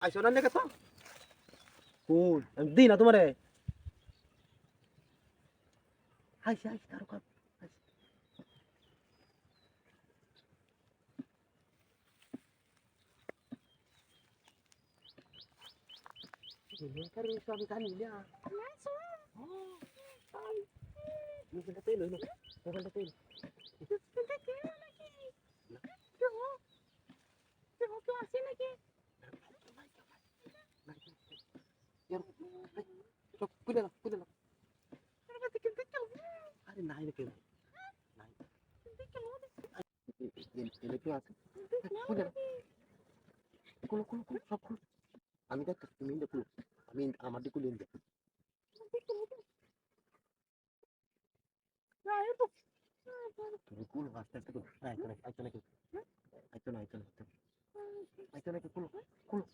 আইসো না লেগে তো কোন আমি দিই না তোমারে আইসি আইসি কারো কারো আমি জানি না মোবাইলটা পেলো মোবাইলটা পেলো খুলে না খুলে না আরে নাই রে কেউ নাই এলে কেউ আছে খুলে না খুলো খুলো খুলো সব খুলো আমি দেখ তুমি ইন্দে খুলো আমি আমার দিকে খুলে ইন্দে তুমি খুলো আস্তে আস্তে খুলো আইতো না আইতো না আইতো না আইতো না আইতো না খুলো খুলো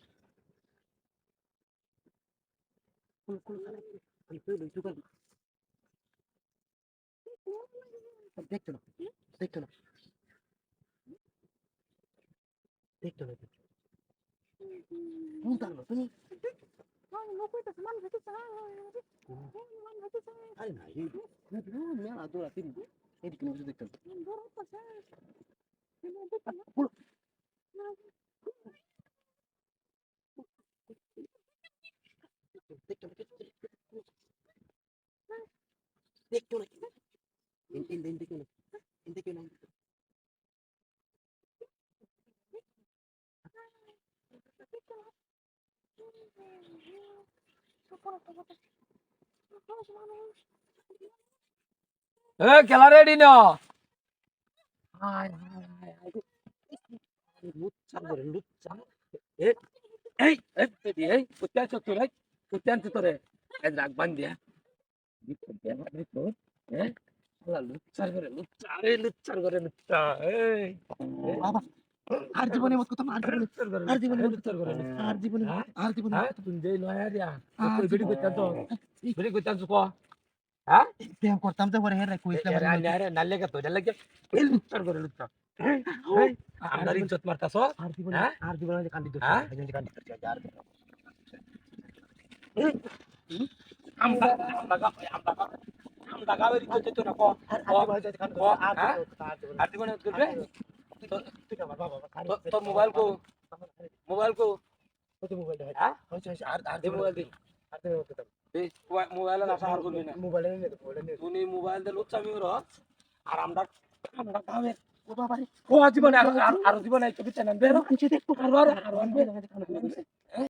খুলো খুলো আমি পেলো একটু কাল দেখতো না দেখতো না দেখতো না কোন তার তুমি আরে না এই মেলা দৌড়া তিন এদিকে না দেখতো খুলো দেখতো না দেখতো না ইন্দে কেন ইন্দে কেন এ খেলা রেডি না হাই হাই হাই লুচ্চা করে লুচ্চা এই এই এই বেবি এই কুত্তান চত্বর এই কুত্তান চত্বরে এই রাগ বান্ধিয়া হ্যাঁ লুচ্চার করে লুচ্চা এই বাবা আর জীবনে মত কথা আর জীবনে লুচ্চার করে আর জীবনে আর জীবনে হ্যাঁ তুমি যেই লয়া দিয়া কই বেডি কইতান তো বেডি কইতান তো হ্যাঁ প্রেম করতাম তো পরে হেরে কইছিলাম আরে নালে কে তো নালে কে এই লুচ্চার করে লুচ্চা এই আমরা ইজ্জত মারতাছ আর জীবনে কান্দি দোষ হ্যাঁ কান্দি দোষ আর আমরা আমরা আমরা গাবের ইজ্জত তো না কো আর জীবনে করবে তোর মোবাইল কো মোবাইল হ্যাঁ আর আর মোবাইল দি আর এই মোবাইল না সাহার করবি না মোবাইল নিয়ে তুমি মোবাইল দে লুচ্চামি করো আর আমরা আমরা গাবের ও বাবা রে ও জীবনে আর জীবনে এই ছবি চ্যানেল বেরো দেখো আর আর